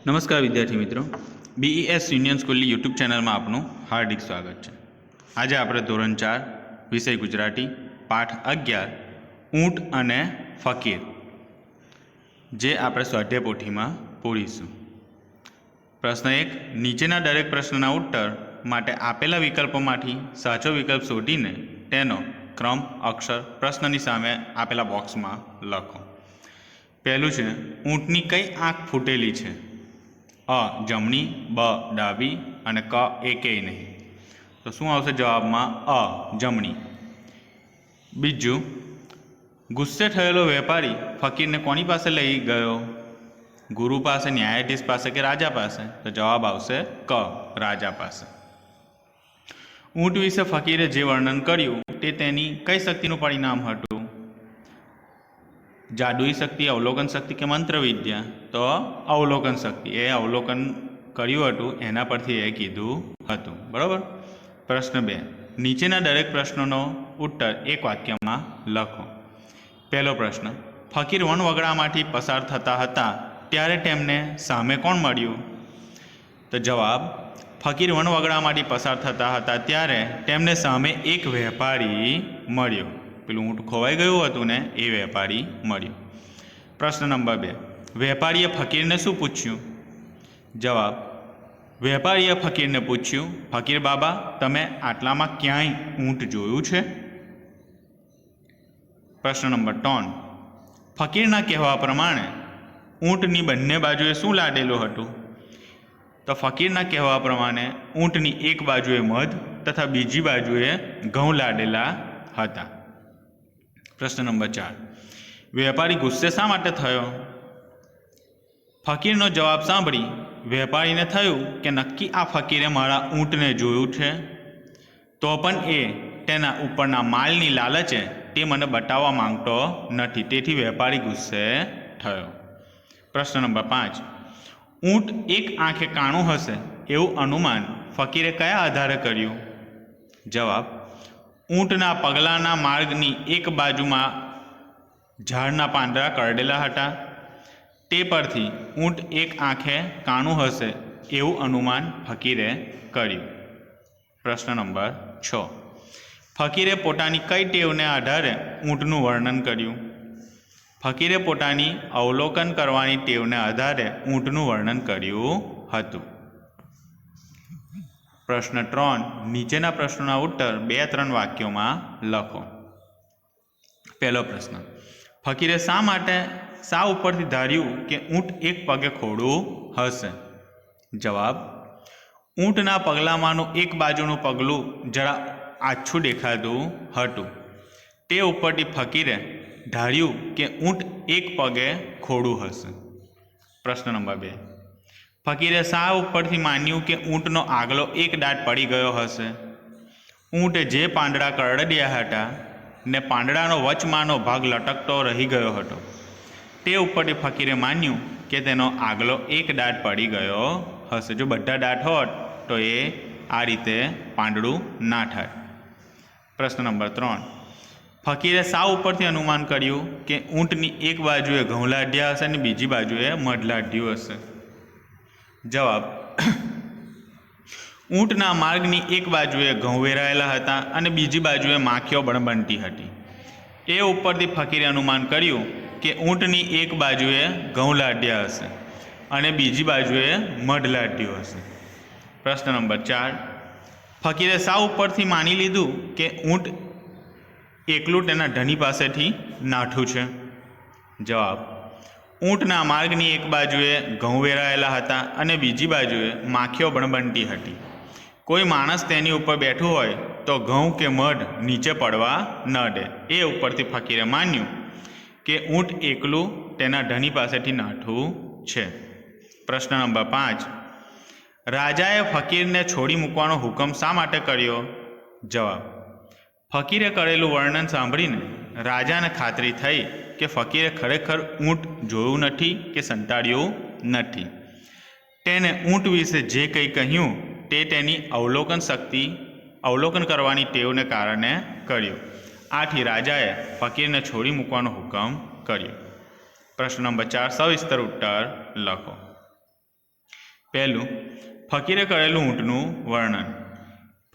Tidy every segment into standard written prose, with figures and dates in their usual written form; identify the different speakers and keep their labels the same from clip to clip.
Speaker 1: नमस्कार विद्यार्थी मित्रों, BeES union school YouTube channel में आपनु हार्दिक स्वागत है। आज आप धोरण 4 विषय गुजराती पाठ 11 ऊँट अने फकीर जे आप स्वाध्याय पोथी में पूरीशुं। प्रश्न 1, नीचेना दरेक प्रश्नना उत्तर माटे आपेला विकल्पोमांथी साचो विकल्प शोधीने तेनो क्रम अक्षर प्रश्ननी सामे आपेला बॉक्स में लखो। पहलू है, ऊँटनी कई आँख फूटेली है? अ जमणी, ब डाबी अने क एकेय नहीं। तो शू आवशे जवाब में? अ जमणी। बीजू, गुस्से थयेलो वेपारी फकीर ने कोनी पासे लई गयो? गुरु पासे, न्यायाधीश पासे के राजा पासे? तो जवाब आवशे क राजा पासे। ऊँट विषे फकीरे जे वर्णन कर्युं ते तेनी कई शक्तिनुं परिणाम हतुं? जादुई शक्ति, अवलोकन शक्ति के मंत्र विद्या? तो अवलोकन शक्ति। ए अवलोकन कर्युं हतुं एना परथी ए कीधुं हतुं। बराबर। प्रश्न 2, नीचेना दरेक प्रश्नों उत्तर एक वाक्य में लखो। पहलो प्रश्न, फकीर वनवगड़ामांथी पसार थता हता त्यारे तेमने सामे कोण मळ्युं? तो जवाब, फकीर वनवगड़ामांथी पसार थता हता त्यारे तेमने सामे एक वेपारी मळ्यो। पेलुं ऊँट खोवाई गयुं हतुं ने ए वेपारी मळ्यो। प्रश्न नंबर 2, वेपारीए फकीर ने शुं पूछ्युं? जवाब, वेपारीए फकीर ने पूछ्युं, फकीर बाबा तमे आटलामां क्यांय ऊँट जोयुं छे? प्रश्न नंबर 3, फकीरना कहेवा प्रमाणे ऊँटनी बंने बाजुए शुं लादेलुं हतुं? तो फकीरना कहेवा प्रमाणे ऊँटनी एक बाजुए मध तथा बीजी बाजुए घऊं लादेला हता। प्रश्न नंबर 4, वेपारी गुस्से शा माटे थयो? फकीरनो जवाब सांभळी वेपारीने थयुं के नक्की आ फकीरे मारा ऊँटने जोयुं छे, तो पण ए तेना उपरना मालनी लालचे ते मने बताववा मांगतो नथी, तेथी वेपारी गुस्से थयो। प्रश्न नंबर 5, ऊँट एक आंखे काणुं हशे एवुं अनुमान फकीरे कया आधारे कर्युं? जवाब, ऊँटना पगलाना मार्गनी एक बाजुमां झाड़ना पांदरा करडेला हता, ते परथी ऊँट एक आंखे काणुं हशे एवुं अनुमान फकीरे कर्युं। प्रश्न नंबर 6, फकीरे पोतानी कई टेवने आधारे ऊँटनुं वर्णन कर्युं? फकीरे पोतानी अवलोकन करवानी टेवने आधारे ऊँटनुं वर्णन कर्युं हतुं। प्रश्न 3, नीचेना प्रश्नोना उत्तर 2-3 वाक्यों में लखो। पहलो प्रश्न, फकीरे शा माटे सा उपरथी धार्युं के ऊँट एक पगे खोड़ुं हशे? जवाब, ऊँटना पगलामांनुं एक बाजुनुं पगलुं जरा आछुं देखातुं हतुं, ते उपरथी फकीरे धार्युं के ऊँट एक पगे खोड़ुं हशे। प्रश्न नंबर 2, फकीरे शा उपरथी मान्युं के ऊँटनो आगलो एक दांत पड़ी गयो हशे? ऊँटे जे પાંદડા કરડ્યા હતા ने પાંદડાનો વચમાંનો ભાગ લટકતો રહી ગયો હતો, તે ઉપરથી ફકીરે માન્યું કે તેનો આગલો એક દાંત પડી ગયો હશે। જો બધા દાંત હોત તો એ આ રીતે પાંદડું ના થાય। પ્રશ્ન નંબર 3, ફકીરે શા ઉપરથી અનુમાન કર્યું કે ઊંટની એક બાજુએ ઘઉં લાદ્યા હશે અને બીજી બાજુએ મધ લાદ્યું હશે? जवाब, ऊँटना मार्गनी एक बाजुए घऊं वेरायेला हता अने बीजी बाजुए माखीओ बणबणती हती। ए उपरथी फकीरे अनुमान कर्युं के ऊँटनी एक बाजुए घऊं लाद्या हशे अने बीजी बाजुए मध लाद्युं हशे। प्रश्न नंबर 4, फकीरे शा उपरथी मानी लीधुं के ऊँट एकलुं तेना धनी पासेथी नाठुं छे? जवाब, ऊँटना मार्गनी एक बाजुए घऊं वेरायेला हता अने बीजी बाजुए माखीओ बणबणती हती। कोई माणस तेनी उपर बैठुं होय तो घऊं के मध नीचे पड़वा न दे। ए उपरथी फकीरे मान्युं के ऊँट एकलुं तेना धनी पासेथी नाठुं छे। प्रश्न नंबर 5, राजाए फकीरने छोड़ी मूकवानो हुकम शा माटे कर्यो? जवाब, फकीरे करेलुं वर्णन सांभळीने राजाने खातरी थई के फकीरे खरेखर ऊँट जोयुं नथी के संताड्युं नथी। तेने ऊँट विषे जे कंई कह्युं ते तेनी अवलोकन करवानी टेवने कारणे कर्युं। आथी राजाए फकीरने छोड़ी मूकवानो हुकम कर्यो। प्रश्न नंबर 4 सविस्तर उत्तर लखो। પહેલું, ફકીરે કરેલું ઊંટનું વર્ણન.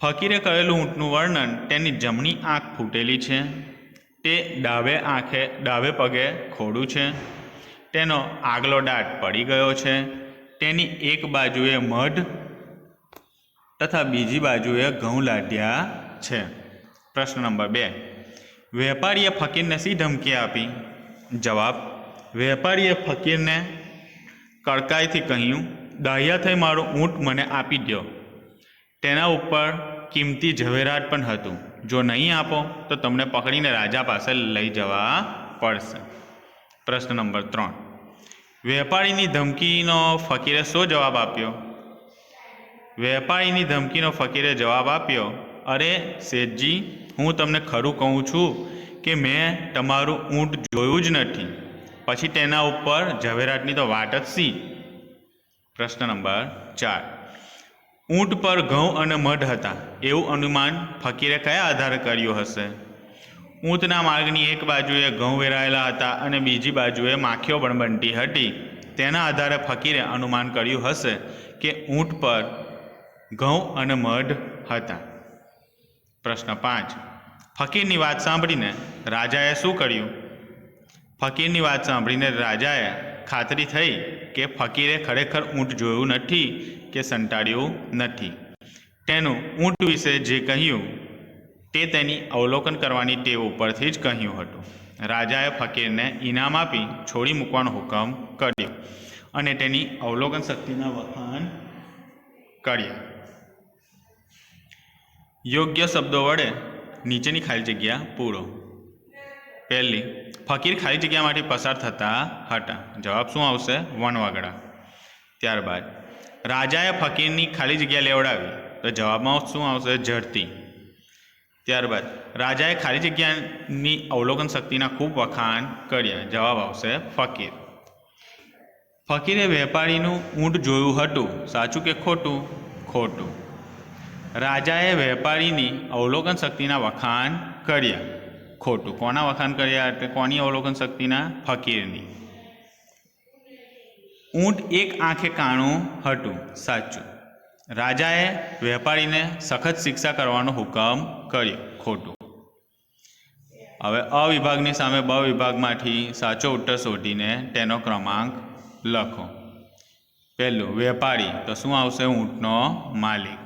Speaker 1: ફકીરે કરેલું ઊંટનું વર્ણન: તેની જમણી આંખ ફૂટેલી છે, તે ડાબે પગે ખોડું છે, તેનો આગલો દાંત પડી ગયો છે, તેની એક બાજુએ મઢ તથા બીજી બાજુએ ઘઉં લાદ્યા છે. પ્રશ્ન નંબર 2, વેપારીએ ફકીરને શી ધમકી આપી? જવાબ: વેપારીએ ફકીરને કડકાઈથી કહ્યું, દાહિયા થઈ મારું ઊંટ મને આપી દો. તેના ઉપર કિંમતી ઝવેરાત પણ હતું. જો નહીં આપો તો તમને પકડીને રાજા પાસે લઈ જવા પડશે. પ્રશ્ન નંબર 3, વેપારીની ધમકીનો ફકીરે શો જવાબ આપ્યો? વેપારીની ધમકીનો ફકીરે જવાબ આપ્યો, અરે શેઠજી, હું તમને ખરું કહું છું કે મેં તમારું ઊંટ જોયું જ નથી, પછી તેના ઉપર ઝવેરાતની તો વાત જ શી. પ્રશ્ન નંબર 4, ઊંટ પર ઘઉં અને મઢ હતા એવું અનુમાન ફકીરે કયા આધારે કર્યું હશે? ઊંટના માર્ગની એક બાજુએ ઘઉં વેરાયેલા હતા અને બીજી બાજુએ માખીઓ બણબણતી હતી. તેના આધારે ફકીરે અનુમાન કર્યું હશે કે ઊંટ પર ઘઉં અને મઢ હતા. પ્રશ્ન 5, ફકીરની વાત સાંભળીને રાજાએ શું કર્યું? ફકીરની વાત સાંભળીને રાજાએ ખાતરી થઈ કે ફકીરે ખરેખર ઊંટ જોયું નથી કે સંતાડ્યું નથી. તેનું ઊંટ વિશે જે કહ્યું તે તેની અવલોકન કરવાની ટેવ ઉપરથી જ કહ્યું હતું. રાજાએ ફકીરને ઇનામ આપી છોડી મૂકવાનો હુકમ કર્યો અને તેની અવલોકન શક્તિના વખાણ કર્યા. યોગ્ય શબ્દો વડે નીચેની ખાલી જગ્યા પૂરો. પહેલી, ફકીર ખાલી જગ્યામાંથી પસાર થતા હતા. જવાબ શું આવશે? વનવાગડા. ત્યારબાદ રાજાએ ફકીરની ખાલી જગ્યા લેવડાવી, તો જવાબમાં શું આવશે? ઝડતી. ત્યારબાદ રાજાએ ખાલી જગ્યાની અવલોકન શક્તિના ખૂબ વખાણ કર્યા. જવાબ આવશે ફકીર. ફકીરે વેપારીનું ઊંટ જોયું હતું, સાચું કે ખોટું? ખોટું. રાજાએ વેપારીની અવલોકન શક્તિના વખાણ કર્યા. ખોટું. કોના વખાણ કર્યા? કોની અવલોકન શક્તિના? ફકીરની. ઊંટ એક આંખે કાણું હતું, સાચું. રાજાએ વેપારીને સખત શિક્ષા કરવાનો હુકમ કર્યો. ખોટું. હવે અ વિભાગની સામે બ વિભાગમાંથી સાચો ઉત્તર શોધીને તેનો ક્રમાંક લખો. પહેલું, વેપારી તો શું આવશે? ઊંટનો માલિક.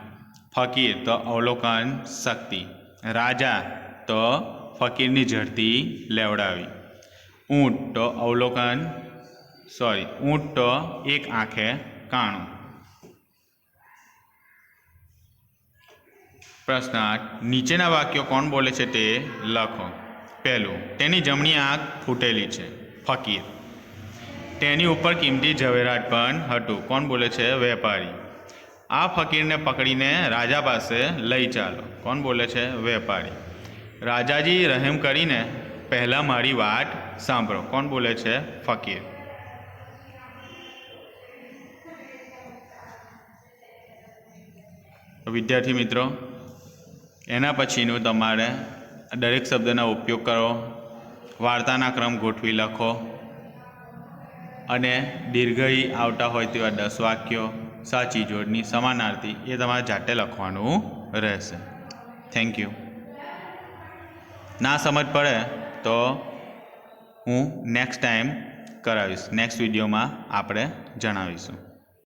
Speaker 1: ફકીર તો અવલોકન શક્તિ. રાજા તો ફકીરની ઝડતી લેવડાવી. ઊંટ તો ઊંટ તો એક આંખે કાણું. પ્રશ્ન 8, નીચેના વાક્યો કોણ બોલે છે તે લખો. પહેલું, તેની જમણી આંખ ફૂટેલી છે. ફકીર. તેની ઉપર કિંમતી ઝવેરાત પણ હતું. કોણ બોલે છે? વેપારી. આ ફકીરને પકડીને રાજા પાસે લઈ ચાલો. કોણ બોલે છે? વેપારી. રાજાજી, રહેમ કરીને પહેલાં મારી વાત સાંભળો. કોણ બોલે છે? ફકીર. વિદ્યાર્થી મિત્રો, એના પછીનું તમારે દરેક શબ્દના ઉપયોગ કરો, વાર્તાના ક્રમ ગોઠવી લખો અને દીર્ઘઈ આવતા હોય તેવા 10 વાક્યો, સાચી જોડણી, સમાનાર્થી એ તમારે જાતે લખવાનું રહેશે. Thank you. ના સમજ પડે તો હું નેક્સ્ટ ટાઈમ કરાવીશ. નેક્સ્ટ વિડીયોમાં આપણે જણાવીશું.